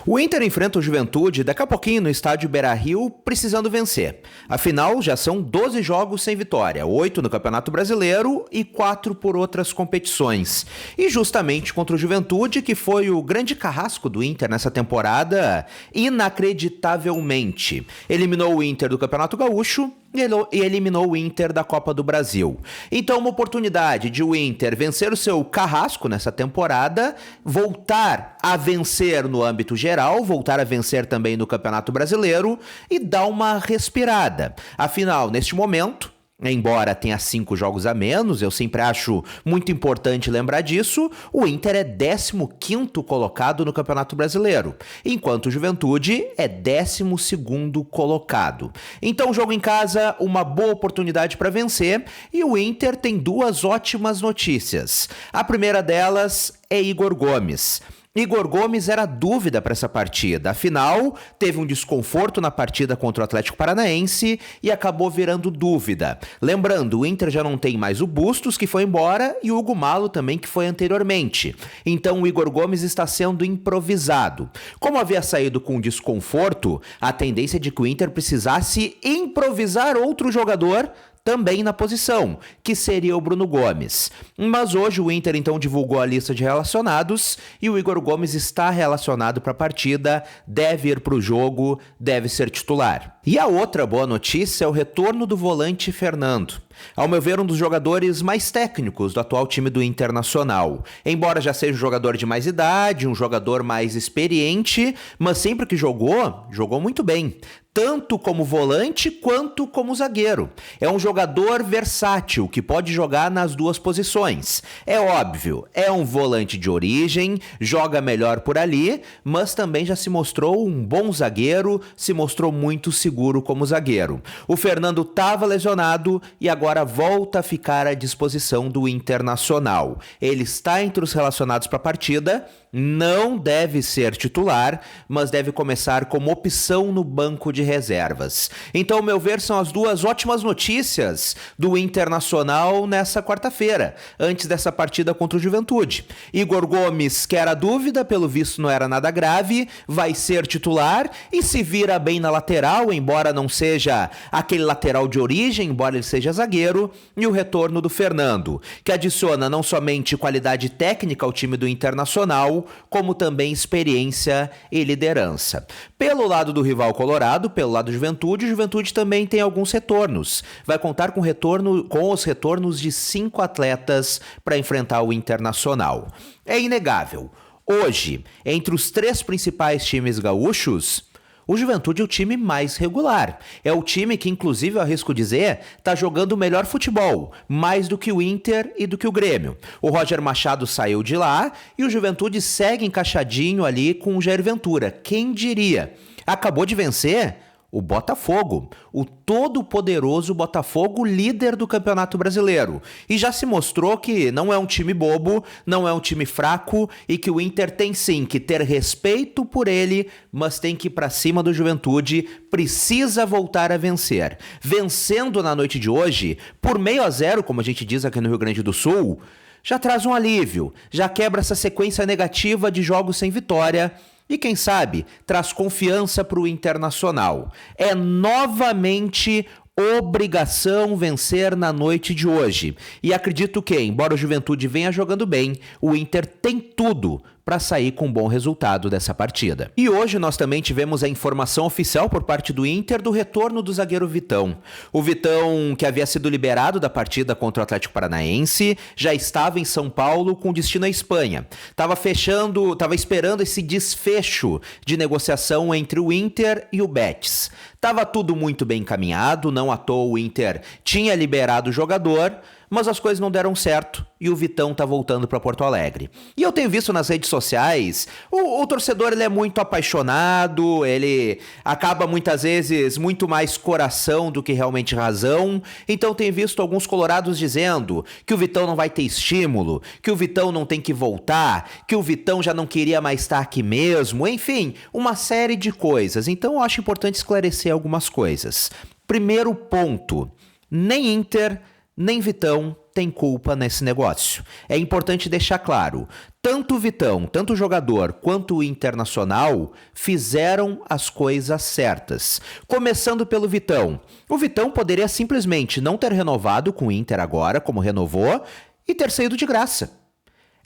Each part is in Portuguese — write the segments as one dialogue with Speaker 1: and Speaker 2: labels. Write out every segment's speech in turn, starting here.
Speaker 1: O Inter enfrenta o Juventude daqui a pouquinho no estádio Beira-Rio, precisando vencer. Afinal, já são 12 jogos sem vitória, 8 no Campeonato Brasileiro e 4 por outras competições. E justamente contra o Juventude, que foi o grande carrasco do Inter nessa temporada, inacreditavelmente. Eliminou o Inter do Campeonato Gaúcho e eliminou o Inter da Copa do Brasil. Então, uma oportunidade de o Inter vencer o seu carrasco nessa temporada, voltar a vencer no âmbito geral, voltar a vencer também no Campeonato Brasileiro e dar uma respirada. Afinal, neste momento, embora tenha 5 jogos a menos, eu sempre acho muito importante lembrar disso, o Inter é 15º colocado no Campeonato Brasileiro, enquanto o Juventude é 12º colocado. Então, jogo em casa, uma boa oportunidade para vencer, e o Inter tem 2 ótimas notícias. A primeira delas é Igor Gomes. Igor Gomes era dúvida para essa partida, afinal, teve um desconforto na partida contra o Atlético Paranaense e acabou virando dúvida. Lembrando, o Inter já não tem mais o Bustos, que foi embora, e o Hugo Malo também, que foi anteriormente. Então o Igor Gomes está sendo improvisado. Como havia saído com desconforto, a tendência é de que o Inter precisasse improvisar outro jogador também na posição, que seria o Bruno Gomes. Mas hoje o Inter então divulgou a lista de relacionados e o Igor Gomes está relacionado para a partida, deve ir para o jogo, deve ser titular. E a outra boa notícia é o retorno do volante Fernando. Ao meu ver, um dos jogadores mais técnicos do atual time do Internacional. Embora já seja um jogador de mais idade, um jogador mais experiente, mas sempre que jogou muito bem. Tanto como volante quanto como zagueiro. É um jogador versátil que pode jogar nas duas posições. É óbvio, é um volante de origem, joga melhor por ali, mas também já se mostrou um bom zagueiro, se mostrou muito seguro como zagueiro. O Fernando estava lesionado e agora volta a ficar à disposição do Internacional. Ele está entre os relacionados para a partida, não deve ser titular, mas deve começar como opção no banco de reservas. Então, ao meu ver, são as 2 ótimas notícias do Internacional nessa quarta-feira, antes dessa partida contra o Juventude. Igor Gomes, que era dúvida, pelo visto não era nada grave, vai ser titular e se vira bem na lateral, embora não seja aquele lateral de origem, embora ele seja zagueiro, e o retorno do Fernando, que adiciona não somente qualidade técnica ao time do Internacional, como também experiência e liderança. Pelo lado do rival colorado, pelo lado do Juventude, o Juventude também tem alguns retornos. Vai contar com os retornos de 5 atletas para enfrentar o Internacional. É inegável. Hoje, entre os 3 principais times gaúchos, o Juventude é o time mais regular. É o time que, inclusive, eu arrisco dizer, está jogando o melhor futebol, mais do que o Inter e do que o Grêmio. O Roger Machado saiu de lá e o Juventude segue encaixadinho ali com o Jair Ventura. Quem diria? Acabou de vencer o Botafogo, o todo-poderoso Botafogo, líder do Campeonato Brasileiro. E já se mostrou que não é um time bobo, não é um time fraco e que o Inter tem sim que ter respeito por ele, mas tem que ir para cima do Juventude, precisa voltar a vencer. Vencendo na noite de hoje, por 0-0, como a gente diz aqui no Rio Grande do Sul, já traz um alívio, já quebra essa sequência negativa de jogos sem vitória. E quem sabe, traz confiança para o Internacional. É novamente obrigação vencer na noite de hoje. E acredito que, embora o Juventude venha jogando bem, o Inter tem tudo para sair com um bom resultado dessa partida. E hoje nós também tivemos a informação oficial por parte do Inter do retorno do zagueiro Vitão. O Vitão, que havia sido liberado da partida contra o Atlético Paranaense, já estava em São Paulo com destino à Espanha. Estava esperando esse desfecho de negociação entre o Inter e o Betis. Estava tudo muito bem encaminhado, não à toa o Inter tinha liberado o jogador, mas as coisas não deram certo e o Vitão tá voltando para Porto Alegre. E eu tenho visto nas redes sociais, o torcedor ele é muito apaixonado, ele acaba muitas vezes muito mais coração do que realmente razão, então tenho visto alguns colorados dizendo que o Vitão não vai ter estímulo, que o Vitão não tem que voltar, que o Vitão já não queria mais estar aqui mesmo, enfim, uma série de coisas. Então eu acho importante esclarecer algumas coisas. Primeiro ponto, nem Inter nem Vitão tem culpa nesse negócio. É importante deixar claro, tanto o Vitão, tanto o jogador quanto o Internacional fizeram as coisas certas. Começando pelo Vitão. O Vitão poderia simplesmente não ter renovado com o Inter agora, como renovou, e ter saído de graça.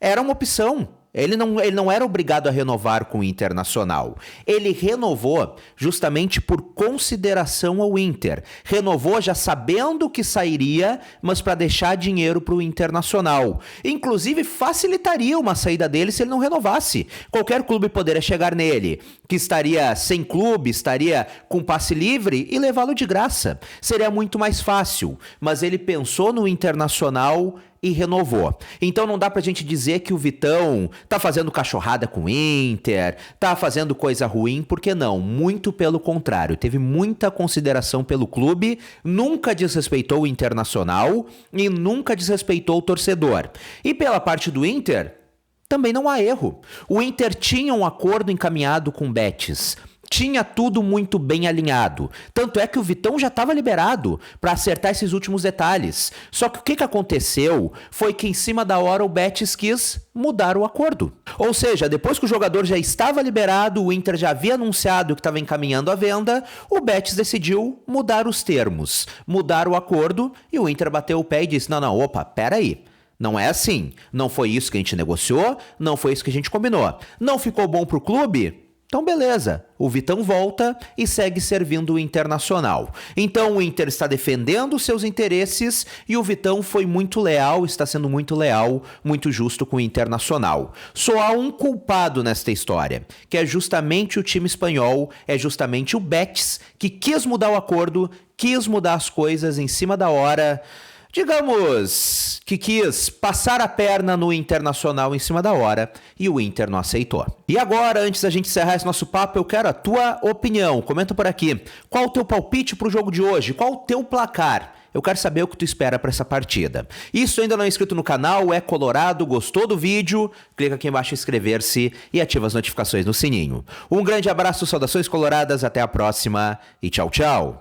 Speaker 1: Era uma opção. Ele não era obrigado a renovar com o Internacional. Ele renovou justamente por consideração ao Inter. Renovou já sabendo que sairia, mas para deixar dinheiro para o Internacional. Inclusive, facilitaria uma saída dele se ele não renovasse. Qualquer clube poderia chegar nele, que estaria sem clube, estaria com passe livre, e levá-lo de graça. Seria muito mais fácil. Mas ele pensou no Internacional e renovou. Então não dá pra gente dizer que o Vitão tá fazendo cachorrada com o Inter, tá fazendo coisa ruim, porque não, muito pelo contrário, teve muita consideração pelo clube, nunca desrespeitou o Internacional e nunca desrespeitou o torcedor. E pela parte do Inter, também não há erro. O Inter tinha um acordo encaminhado com o Betis. Tinha tudo muito bem alinhado. Tanto é que o Vitão já estava liberado para acertar esses últimos detalhes. Só que o que aconteceu foi que em cima da hora o Betis quis mudar o acordo. Ou seja, depois que o jogador já estava liberado, o Inter já havia anunciado que estava encaminhando a venda, o Betis decidiu mudar os termos, mudar o acordo, e o Inter bateu o pé e disse: não, opa, peraí. Não é assim. Não foi isso que a gente negociou, não foi isso que a gente combinou. Não ficou bom pro clube? Então beleza, o Vitão volta e segue servindo o Internacional. Então o Inter está defendendo seus interesses e o Vitão foi muito leal, está sendo muito leal, muito justo com o Internacional. Só há um culpado nesta história, que é justamente o time espanhol, é justamente o Betis, que quis mudar o acordo, quis mudar as coisas em cima da hora. Digamos que quis passar a perna no Internacional em cima da hora e o Inter não aceitou. E agora, antes da gente encerrar esse nosso papo, eu quero a tua opinião. Comenta por aqui. Qual o teu palpite pro jogo de hoje? Qual o teu placar? Eu quero saber o que tu espera para essa partida. E se tu ainda não é inscrito no canal, é colorado, gostou do vídeo, clica aqui embaixo em inscrever-se e ativa as notificações no sininho. Um grande abraço, saudações coloradas, até a próxima e tchau, tchau!